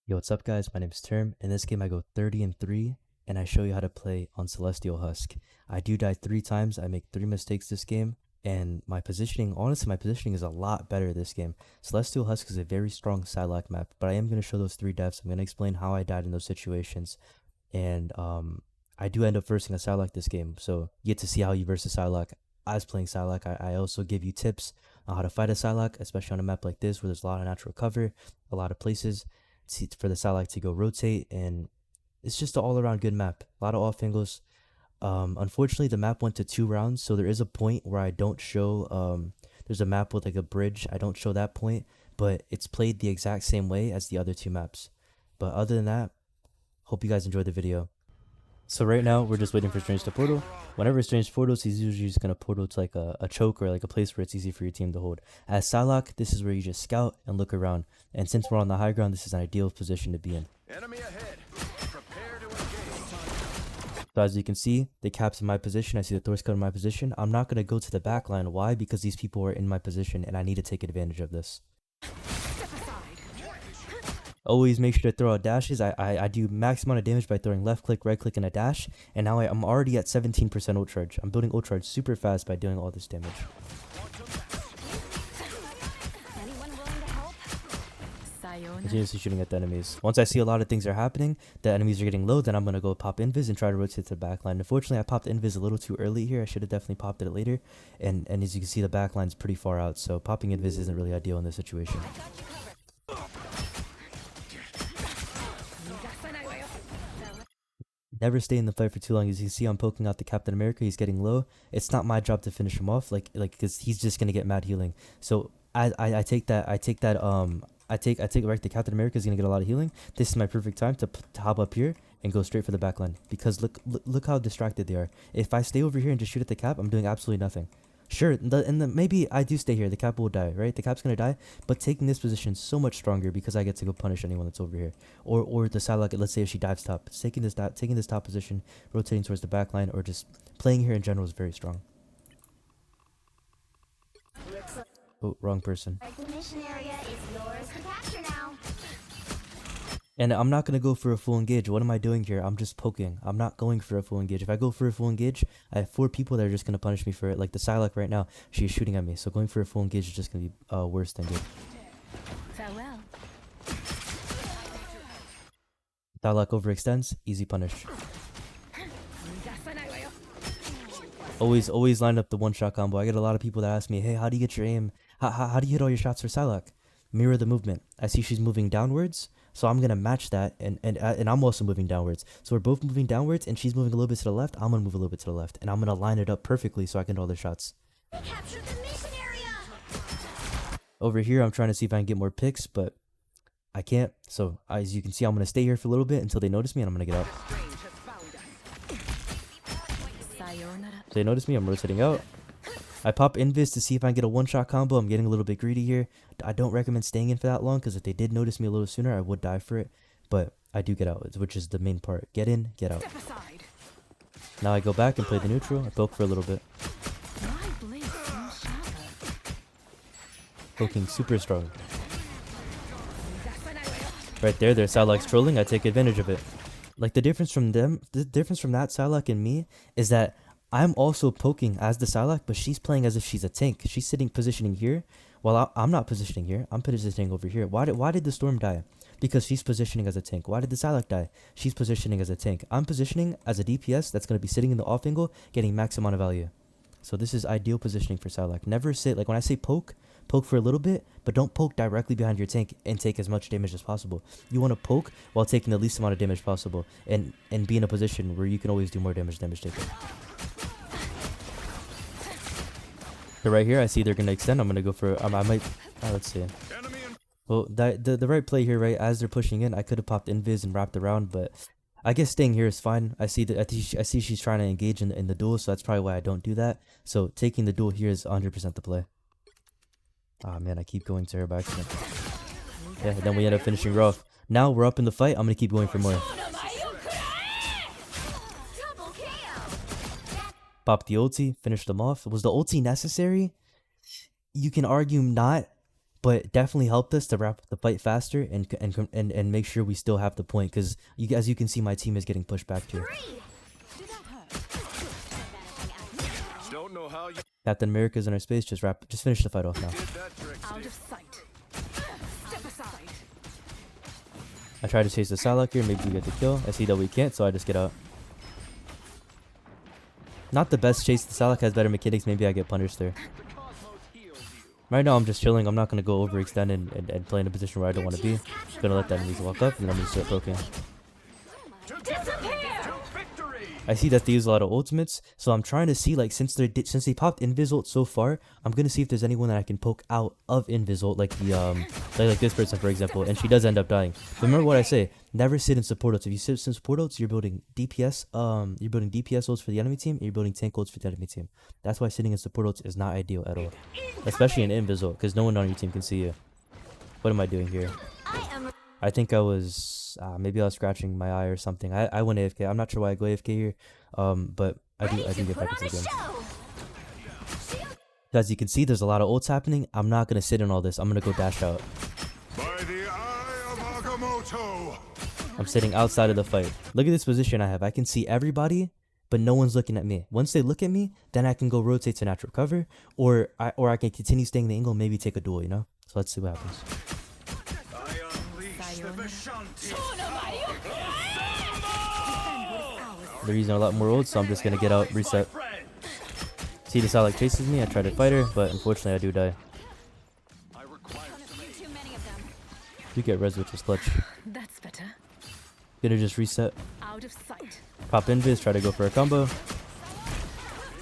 Yo, what's up guys? My name is Term. In this game I go 30-3 and I show you how to play on Celestial Husk. I do die 3 times, I make 3 mistakes this game, and my positioning, honestly my positioning is a lot better this game. Celestial Husk is a very strong Psylocke map, but I am going to show those 3 deaths. I'm going to explain how I died in those situations, and I do end up versing a Psylocke this game, so you get to see how you verse a Psylocke as playing Psylocke. I also give you tips on how to fight a Psylocke, especially on a map like this where there's a lot of natural cover, a lot of places for the Psylocke to go rotate, and it's just an all-around good map. A lot of off angles. Unfortunately, the map went to 2 rounds, so there is a point where I don't show. There's a map with like a bridge. I don't show that point, but it's played the exact same way as the other 2 maps. But other than that, hope you guys enjoyed the video. So right now, we're just waiting for Strange to portal. Whenever Strange portals, he's usually just going to portal to like a choke or like a place where it's easy for your team to hold. As Psylocke, this is where you just scout and look around. And since we're on the high ground, this is an ideal position to be in. Enemy ahead. Prepare to engage. So as you can see, the cap's in my position. I see the Thor's cut in my position. I'm not going to go to the back line. Why? Because these people are in my position and I need to take advantage of this. Always make sure to throw out dashes. I do max amount of damage by throwing left click, right click, and a dash. And now I'm already at 17% ult charge. I'm building ult charge super fast by doing all this damage. Continuously shooting at the enemies. Once I see a lot of things are happening, the enemies are getting low, then I'm going to go pop invis and try to rotate to the back line. Unfortunately, I popped invis a little too early here. I should have definitely popped it later. And as you can see, the back line's pretty far out. So popping invis isn't really ideal in this situation. Never stay in the fight for too long. As you can see, I'm poking out the Captain America. He's getting low. It's not my job to finish him off, because he's just gonna get mad healing. So I take right. The Captain America is gonna get a lot of healing. This is my perfect time to hop up here and go straight for the backline, because look how distracted they are. If I stay over here and just shoot at the cap, I'm doing absolutely nothing. Sure, maybe I do stay here. The cap will die, right? The cap's gonna die, but taking this position is so much stronger because I get to go punish anyone that's over here. Or the Psylocke, let's say if she dives top, taking this top position, rotating towards the back line, or just playing here in general is very strong. Oh, wrong person. And I'm not going to go for a full engage. What am I doing here? I'm just poking. I'm not going for a full engage. If I go for a full engage, I have 4 people that are just going to punish me for it. Like the Psylocke right now, she is shooting at me. So going for a full engage is just going to be worse than good. Farewell. Psylocke overextends, easy punish. Always line up the one-shot combo. I get a lot of people that ask me, hey, how do you get your aim? How do you hit all your shots for Psylocke? Mirror the movement. I see she's moving downwards, so I'm gonna match that, and I'm also moving downwards. So we're both moving downwards, and she's moving a little bit to the left. I'm gonna move a little bit to the left, and I'm gonna line it up perfectly so I can hit all the shots. Over here, I'm trying to see if I can get more picks, but I can't. So as you can see, I'm gonna stay here for a little bit until they notice me, and I'm gonna get out. So they notice me. I'm rotating out. I pop invis to see if I can get a one-shot combo. I'm getting a little bit greedy here. I don't recommend staying in for that long, because if they did notice me a little sooner, I would die for it. But I do get out, which is the main part. Get in, get out. Now I go back and play the neutral. I poke for a little bit. Poking super strong. Right there, their Psylocke's trolling. I take advantage of it. Like the difference from that Psylocke and me is that I'm also poking as the Psylocke, but she's playing as if she's a tank. She's positioning here, while I'm not positioning here. I'm positioning over here. Why did the Storm die? Because she's positioning as a tank. Why did the Psylocke die? She's positioning as a tank. I'm positioning as a DPS that's going to be sitting in the off angle, getting max amount of value. So this is ideal positioning for Psylocke. Never sit, like when I say poke for a little bit, but don't poke directly behind your tank and take as much damage as possible. You want to poke while taking the least amount of damage possible, and be in a position where you can always do more damage taken. So right here, I see they're going to extend. I'm going to go for, I might, let's see. Well, the right play here, right, as they're pushing in, I could have popped invis and wrapped around, but I guess staying here is fine. I see she's trying to engage in the duel, so that's probably why I don't do that. So taking the duel here is 100% the play. Ah, man, I keep going to her by accident. Yeah, then we end up finishing her off. Now we're up in the fight. I'm going to keep going for more. Pop the ulti, finish them off. Was the ulti necessary? You can argue not, but definitely helped us to wrap up the fight faster and make sure we still have the point. Because as you can see, my team is getting pushed back here. Don't know how you Captain America's in our space. Just finish the fight off now. did that trick, Out Steve. of sight. Step aside. I try to chase the Psylocke here. Maybe we get the kill. I see that we can't, so I just get out. Not the best chase. The Psylocke has better mechanics. Maybe I get punished there. The cosmos heals you. Right now, I'm just chilling. I'm not going to go overextend and play in a position where I don't want to be. Just going to let the enemies walk up, and then I'm going to start poking. To victory! I see that they use a lot of ultimates, so I'm trying to see, like, since they popped Invis ult so far, I'm gonna see if there's anyone that I can poke out of Invis ult, like the like this person, for example, and she does end up dying. But remember what I say: never sit in support ults. If you sit in support ults, you're building DPS ults for the enemy team, and you're building tank ults for the enemy team. That's why sitting in support ults is not ideal at all, especially in Invis ult, because no one on your team can see you. What am I doing here? I think I was maybe I was scratching my eye or something. I went AFK. I'm not sure why I go AFK here, but I do get back into the game. As you can see, there's a lot of ults happening. I'm not gonna sit in all this. I'm gonna go dash out. By the eye of Agamotto! I'm sitting outside of the fight. Look at this position I have. I can see everybody, but no one's looking at me. Once they look at me, then I can go rotate to natural cover, or I can continue staying in the angle, maybe take a duel. You know. So let's see what happens. I unleash the Vishanti! They're using a lot more ults, so I'm just gonna get out, reset. See the Psylocke chases me. I try to fight her, but unfortunately I do die. I require Too many of them. You get res, which is clutch. That's better. Gonna just reset. Out of sight. Pop invis, try to go for a combo.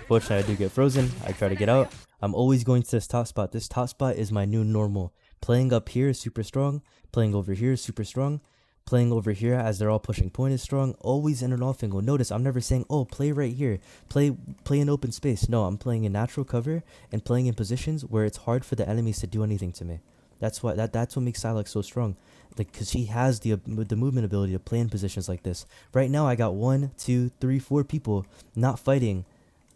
Fortunately, I do get frozen. I try to get out. I'm always going to this top spot. This top spot is my new normal. Playing up here is super strong. Playing over here is super strong. Playing over here as they're all pushing point is strong. Always in an off angle. Notice I'm never saying, oh, play right here. Play in open space. No, I'm playing in natural cover and playing in positions where it's hard for the enemies to do anything to me. That's what makes Psylocke so strong. Like, cause she has the movement ability to play in positions like this. Right now, I got 1, 2, 3, 4 people not fighting.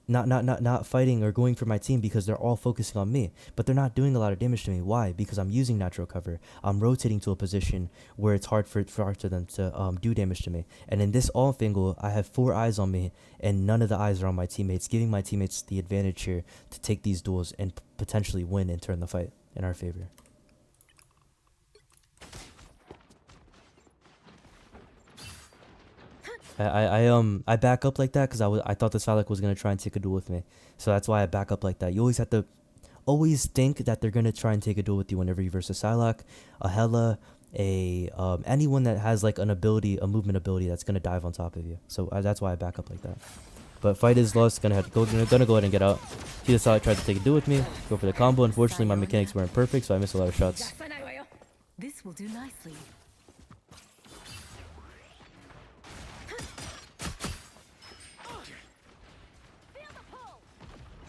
Not fighting or going for my team because they're all focusing on me, but they're not doing a lot of damage to me. Why? Because I'm using natural cover. I'm rotating to a position where it's hard for them to do damage to me. And in this off angle, I have 4 eyes on me, and none of the eyes are on my teammates, giving my teammates the advantage here to take these duels and potentially win and turn the fight in our favor. I back up like that because I thought the Psylocke was gonna try and take a duel with me, so that's why I back up like that. You always have to think that they're gonna try and take a duel with you whenever you versus Psylocke, a Hela, anyone that has like a movement ability that's gonna dive on top of you. So that's why I back up like that. But fight is lost. Gonna go ahead and get out. See the Psylocke tried to take a duel with me, go for the combo. Unfortunately, my mechanics weren't perfect, so I missed a lot of shots. This will do nicely.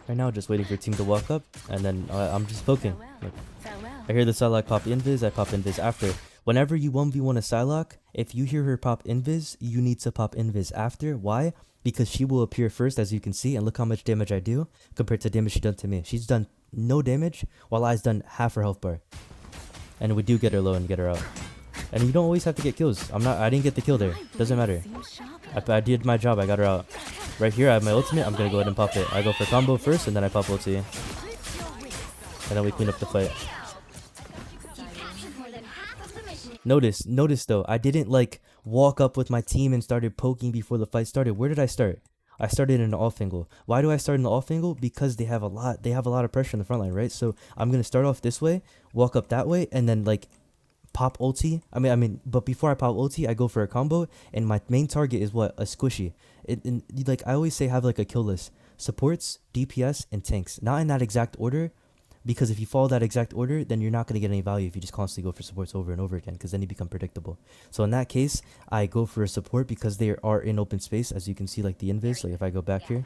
Right now, just waiting for team to walk up, and then I'm just poking. Like, Farewell. I hear the Psylocke pop invis, I pop invis after. Whenever you 1v1 a Psylocke, if you hear her pop invis, you need to pop invis after. Why? Because she will appear first, as you can see, and look how much damage I do compared to damage she done to me. She's done no damage, while I's done half her health bar. And we do get her low and get her out. And you don't always have to get kills. I didn't get the kill there. Doesn't matter. I did my job, I got her out. Right here, I have my ultimate. I'm gonna go ahead and pop it. I go for combo first, and then I pop ulti. And then we clean up the fight. Notice though, I didn't like walk up with my team and started poking before the fight started. Where did I start? I started in an off angle. Why do I start in the off angle? Because they have a lot of pressure in the front line, right? So I'm gonna start off this way, walk up that way, and then like pop ulti. But before I pop ulti, I go for a combo, and my main target is what? A squishy. Like I always say, have like a kill list: supports, DPS, and tanks. Not in that exact order, because if you follow that exact order, then you're not gonna get any value if you just constantly go for supports over and over again, because then you become predictable. So in that case, I go for a support because they are in open space, as you can see, like the invis. Like if I go back here,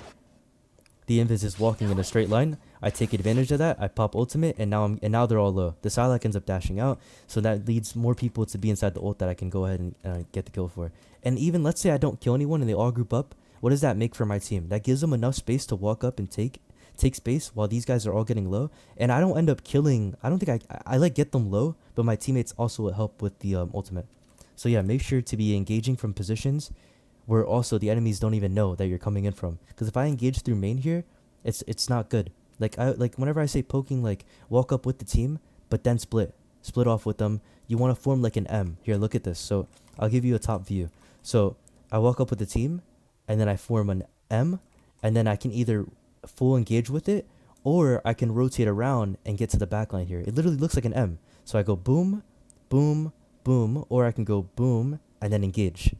the invis is walking in a straight line. I take advantage of that. I pop ultimate, and now they're all low. The Psylocke ends up dashing out, so that leads more people to be inside the ult that I can go ahead and get the kill for. And even let's say I don't kill anyone and they all group up, what does that make for my team? That gives them enough space to walk up and take take space while these guys are all getting low, and I don't end up killing. I don't think I like get them low, but my teammates also will help with the ultimate. So yeah, make sure to be engaging from positions where also the enemies don't even know that you're coming in from. Because if I engage through main here, it's not good. Like whenever I say poking, like walk up with the team, but then split off with them. You want to form like an M. Here, look at this. So I'll give you a top view. So I walk up with the team, and then I form an M, and then I can either full engage with it, or I can rotate around and get to the back line here. It literally looks like an M. So I go boom, boom, boom, or I can go boom and then engage.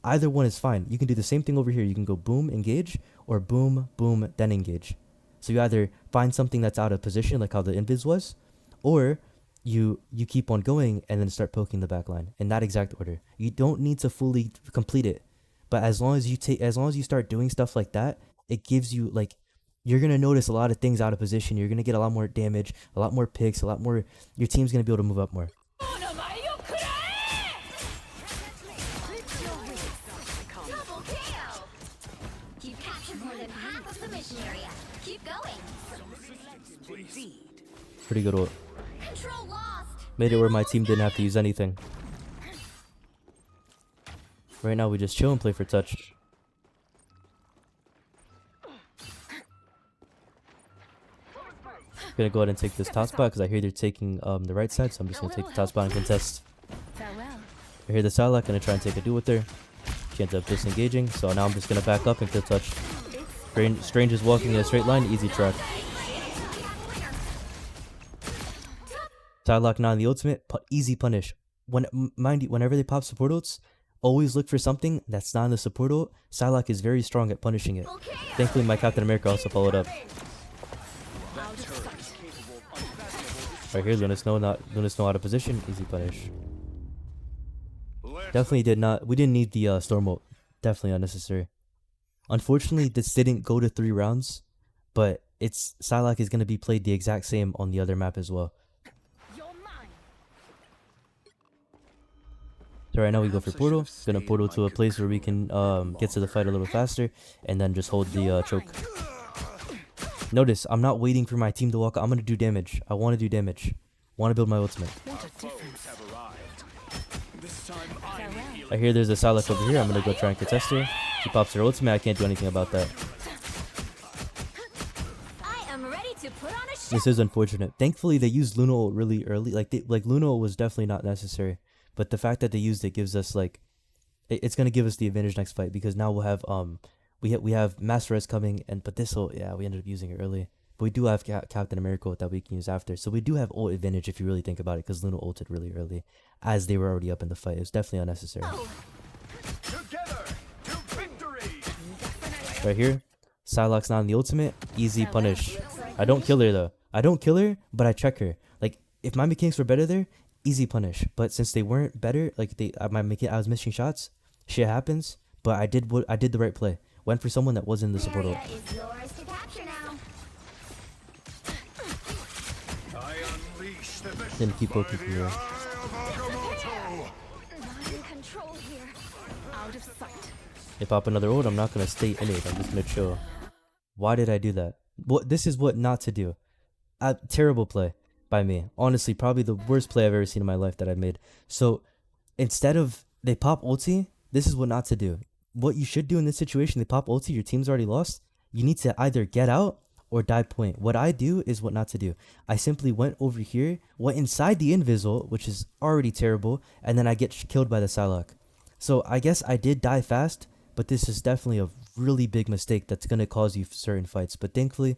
Either one is fine. You can do the same thing over here. You can go boom, engage, or boom, boom, then engage. So you either find something that's out of position, like how the invis was, or you keep on going and then start poking the back line in that exact order. You don't need to fully complete it, but as long as you start doing stuff like that, it gives you like, you're gonna notice a lot of things out of position. You're gonna get a lot more damage, a lot more picks, a lot more. Your team's gonna be able to move up more. Pretty good ult. Made it where my team didn't have to use anything. Right now we just chill and play for touch. Gonna go ahead and take this top spot because I hear they're taking the right side, so I'm just gonna take the top spot and contest. I hear the Psylocke, gonna try and take a duel with her. She ends up disengaging, so now I'm just gonna back up and kill touch. Strange is walking in a straight line, easy track. Psylocke not in the ultimate, easy punish. Mind you, whenever they pop support ults, always look for something that's not in the support ult. Psylocke is very strong at punishing it. Thankfully, my Captain America also followed up. Right here, Luna Snow out of position, easy punish. Definitely we didn't need the storm ult. Definitely unnecessary. Unfortunately, this didn't go to 3 rounds, but Psylocke is going to be played the exact same on the other map as well. So right now we go for portal. Gonna portal to a place where we can get to the fight a little faster, and then just hold the choke. Notice, I'm not waiting for my team to walk. I'm gonna do damage. I want to do damage. Want to build my ultimate. I hear there's a Psylocke over here. I'm gonna go try and contest her. She pops her ultimate. I can't do anything about that. This is unfortunate. Thankfully, they used Luna ult really early. Like Luna ult was definitely not necessary. But the fact that they used it gives us like, it's gonna give us the advantage next fight, because now we'll have we have Master Res coming, but this ult, yeah, we ended up using it early. But we do have Captain America that we can use after, so we do have ult advantage if you really think about it, because Luna ulted really early as they were already up in the fight. It's definitely unnecessary. Right here, Psylocke's not in the ultimate, easy punish. I don't kill her though. I don't kill her, but I check her. Like if my mechanics were better there, easy punish. But since they weren't better, like I was missing shots. Shit happens. But I did the right play. Went for someone that wasn't in the support ult. Didn't keep poking from here. They pop another ult, I'm not gonna stay in it. I'm just gonna chill. Why did I do that? This is what not to do. Terrible play by me. Honestly, probably the worst play I've ever seen in my life that I've made. So instead of they pop ulti, this is what not to do. What you should do in this situation, they pop ulti, your team's already lost. You need to either get out or die point. What I do is what not to do. I simply went over here, went inside the invis, which is already terrible, and then I get killed by the Psylocke. So I guess I did die fast, but this is definitely a really big mistake that's going to cause you certain fights. But thankfully,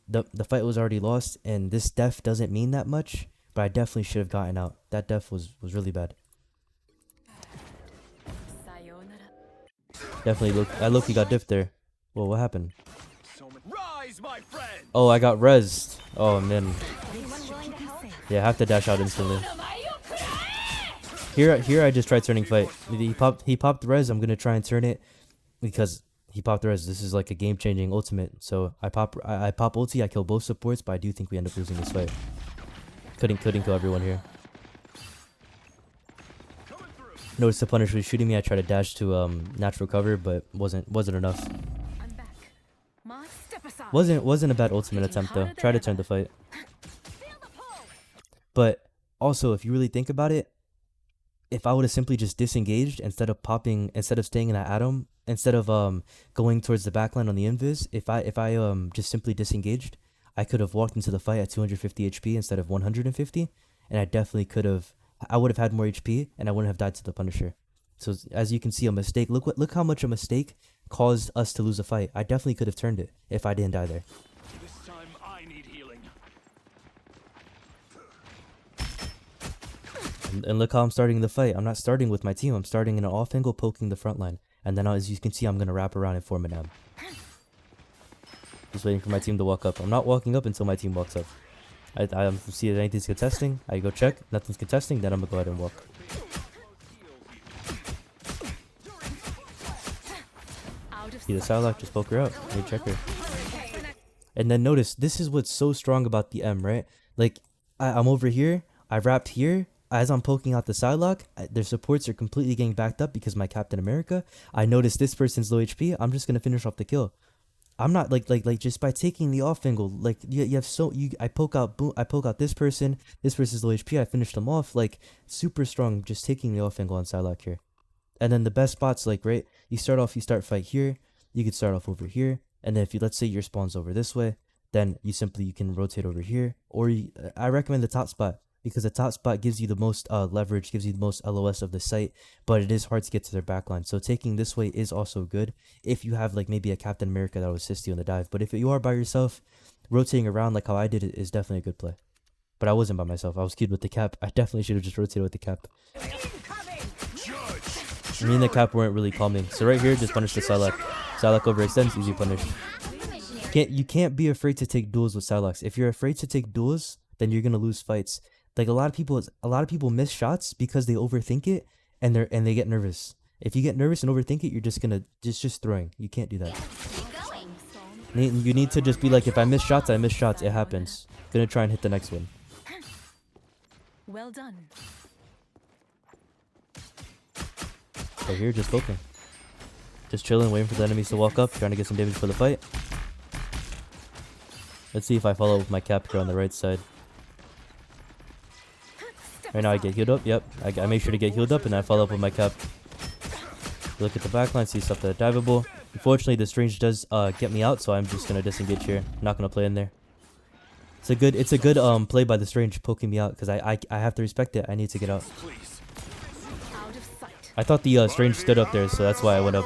the fight was already lost, and this def doesn't mean that much, but I definitely should have gotten out. That def was really bad. Definitely I look, he got diff there. Whoa, what happened? Oh, I got rezzed. Oh man. Yeah, I have to dash out instantly. Here I just tried turning fight. He popped res. I'm gonna try and turn it because he popped res. This is like a game-changing ultimate. So I pop ulti. I kill both supports, but I do think we end up losing this fight. Couldn't kill everyone here. Notice the punish was shooting me. I tried to dash to natural cover, but wasn't enough. I'm back. Step aside. Wasn't a bad ultimate attempt though. Try to turn the fight. But also, if you really think about it, if I would have simply just disengaged instead of popping, instead of staying in that atom, instead of going towards the backline on the invis, if I just simply disengaged, I could have walked into the fight at 250 HP instead of 150, and I definitely could have. I would have had more HP, and I wouldn't have died to the Punisher. So as you can see, a mistake. Look how much a mistake caused us to lose a fight. I definitely could have turned it if I didn't die there. This time I need healing. And look how I'm starting the fight. I'm not starting with my team. I'm starting in an off angle, poking the front line. And then as you can see, I'm going to wrap around and form an M. Just waiting for my team to walk up. I'm not walking up until my team walks up. I see if anything's contesting. I go check. Nothing's contesting. Then I'm going to go ahead and walk. See the Psylocke, just poke her out. You check her. And then notice, this is what's so strong about the M, right? Like, I'm over here. I wrapped here. As I'm poking out the Psylocke, their supports are completely getting backed up because my Captain America. I notice this person's low HP. I'm just gonna finish off the kill. I'm not like just by taking the off angle. Like you have I poke out this person. This person's low HP. I finish them off like super strong. Just taking the off angle on Psylocke here. And then the best spots, like right, you start fight here. You could start off over here, and then if you let's say your spawn's over this way, then you can rotate over here. Or I recommend the top spot. Because the top spot gives you the most leverage, gives you the most LOS of the site, but it is hard to get to their backline. So taking this way is also good if you have like maybe a Captain America that will assist you in the dive. But if you are by yourself, rotating around like how I did it is definitely a good play. But I wasn't by myself. I was queued with the cap. I definitely should have just rotated with the cap. Me and the cap weren't really calming. So right here, just punish the Psylocke. Psylocke overextends, easy punish. You can't be afraid to take duels with Psylocke. If you're afraid to take duels, then you're gonna lose fights. Like a lot of people miss shots because they overthink it and they get nervous. If you get nervous and overthink it, you're just gonna just throwing. You can't do that. You need to just be like, if I miss shots, I miss shots. It happens. Gonna try and hit the next one. Well done. Right here, just poking. Just chilling, waiting for the enemies to walk up, trying to get some damage for the fight. Let's see if I follow up with my cap here on the right side. Right now I get healed up. Yep, I make sure to get healed up and I follow up with my cap. Look at the backline, see stuff that are diveable. Unfortunately, the Strange does get me out, so I'm just gonna disengage here. Not gonna play in there. It's a good play by the Strange poking me out because I have to respect it. I need to get out. I thought the Strange stood up there, so that's why I went up.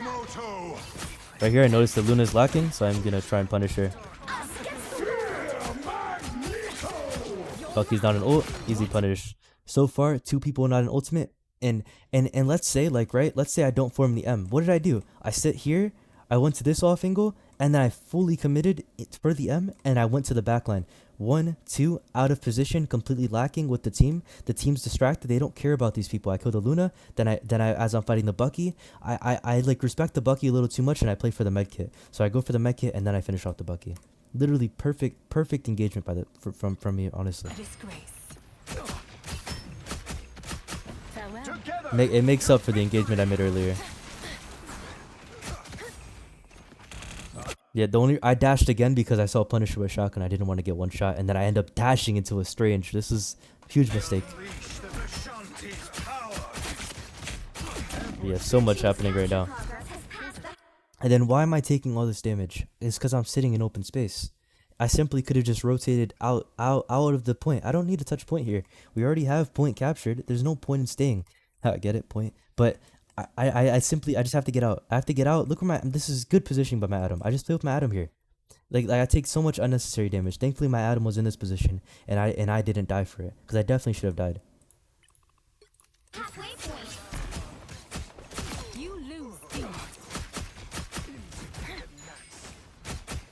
Right here, I noticed that Luna's lacking, so I'm gonna try and punish her. Bucky's not an ult, easy punish. So far, 2 people not an ultimate, and let's say let's say I don't form the M. What did I do? I sit here, I went to this off angle, and then I fully committed for the M, and I went to the backline. 1, 2, out of position, completely lacking with the team. The team's distracted. They don't care about these people. I kill the Luna, then I as I'm fighting the Bucky, I like respect the Bucky a little too much, and I play for the med kit. So I go for the med kit, and then I finish off the Bucky. Literally perfect engagement by from me, honestly. It makes up for the engagement I made earlier. Yeah, I dashed again because I saw Punisher with shotgun. I didn't want to get one shot, and then I end up dashing into a Strange. This is a huge mistake. Yeah, so much happening right now. And then why am I taking all this damage? It's because I'm sitting in open space. I simply could have just rotated out of the point. I don't need to touch point here. We already have point captured. There's no point in staying. Get it? Point. But I just have to get out. I have to get out. Look where this is good positioning by my Atom. I just play with my Atom here. Like I take so much unnecessary damage. Thankfully my Atom was in this position and I didn't die for it. Because I definitely should have died.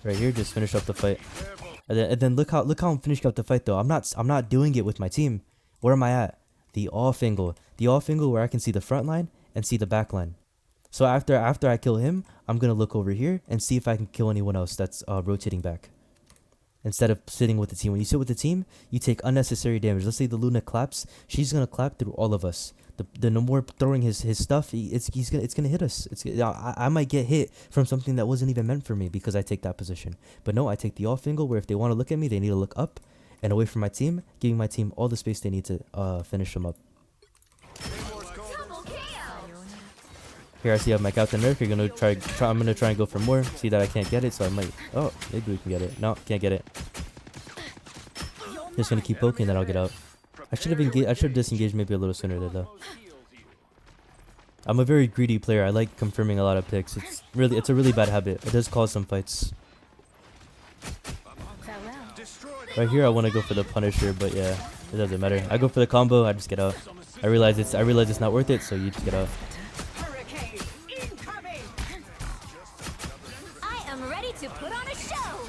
Right here, just finish up the fight. And then look how I'm finishing up the fight though. I'm not doing it with my team. Where am I at? The off angle. The off angle where I can see the front line and see the back line. So after I kill him, I'm gonna look over here and see if I can kill anyone else that's rotating back. Instead of sitting with the team. When you sit with the team, you take unnecessary damage. Let's say the Luna claps, she's gonna clap through all of us. The no more throwing his stuff, it's gonna hit us. I might get hit from something that wasn't even meant for me because I take that position. But no, I take the off angle where if they want to look at me, they need to look up and away from my team, giving my team all the space they need to finish them up. Here I see I have my Captain Nerf. You're gonna try. I'm gonna try and go for more. See that I can't get it, so I might. Oh, maybe we can get it. No, can't get it. Just gonna keep poking, then I'll get out. I should have disengaged maybe a little sooner there though. I'm a very greedy player. I like confirming a lot of picks. It's a really bad habit. It does cause some fights. Right here I want to go for the Punisher, but yeah, it doesn't matter. I go for the combo, I just get out. I realize it's not worth it, so you just get out. I am ready to put on a show.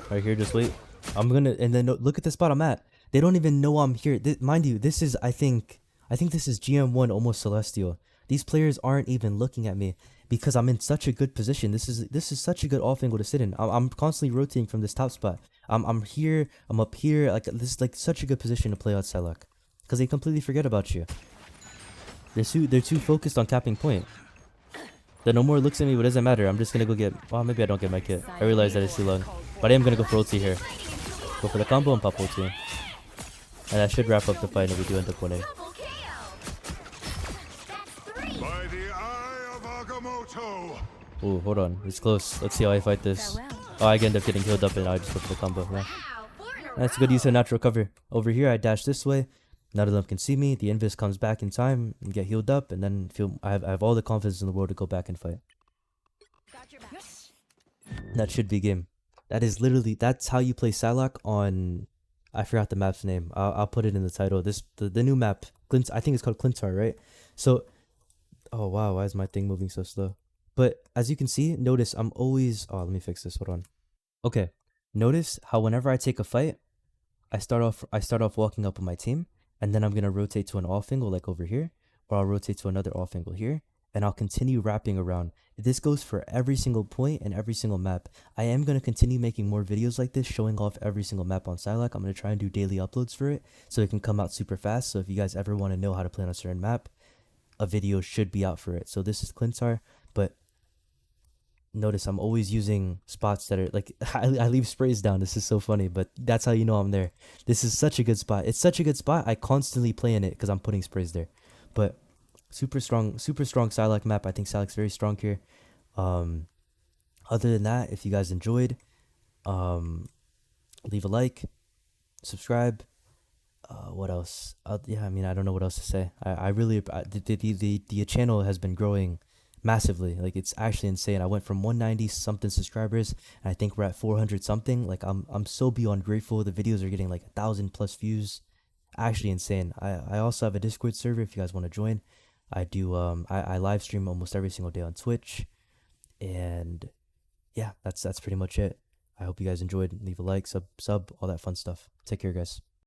Right here, just wait. I'm gonna, and then look at the spot I'm at. They don't even know I'm here. Mind you, this is I think this is GM1 almost Celestial. These players aren't even looking at me because I'm in such a good position. This is such a good off angle to sit in. I'm constantly rotating from this top spot. I'm here, I'm up here. Like this is like such a good position to play out Psylocke because they completely forget about you. They're too focused on capping point. The no more looks at me, but it doesn't matter. I'm just gonna go get. Well, maybe I don't get my kit. I realize that it's too long, but I am gonna go for ulti here. Go for the combo and pop ulti. And that should wrap up the fight if we do end up winning. By the eye of Agamotto. Ooh, hold on. It's close. Let's see how I fight this. Oh, I end up getting healed up and I just go for the combo. Yeah. That's a good use of natural cover. Over here, I dash this way. None of them can see me. The invis comes back in time and get healed up. And then I have all the confidence in the world to go back and fight. That should be game. That is literally, that's how you play Psylocke on... I forgot the map's name. I'll put it in the title. The new map. I think it's called Clintar, right? So, oh wow, why is my thing moving so slow? But as you can see, notice I'm always. Oh, let me fix this. Hold on. Okay, notice how whenever I take a fight, I start off walking up with my team, and then I'm gonna rotate to an off angle like over here, or I'll rotate to another off angle here, and I'll continue wrapping around. This goes for every single point and every single map. I am going to continue making more videos like this, showing off every single map on Psylocke. I'm going to try and do daily uploads for it, so it can come out super fast. So if you guys ever want to know how to play on a certain map, a video should be out for it. So this is Clintar, but notice I'm always using spots that are like, I leave sprays down. This is so funny, but that's how you know I'm there. This is such a good spot. It's such a good spot. I constantly play in it because I'm putting sprays there. But super strong Psylocke map. I think Psylocke's very strong here. Other than that, if you guys enjoyed, leave a like, subscribe. What else? Yeah, I mean, I don't know what else to say. I really the channel has been growing massively. Like it's actually insane. I went from 190 something subscribers, and I think we're at 400 something. Like I'm so beyond grateful. The videos are getting like 1,000+ views. Actually insane. I also have a Discord server if you guys want to join. I do I live stream almost every single day on Twitch, and yeah, that's pretty much it. I hope you guys enjoyed. Leave a like, sub, all that fun stuff. Take care, guys.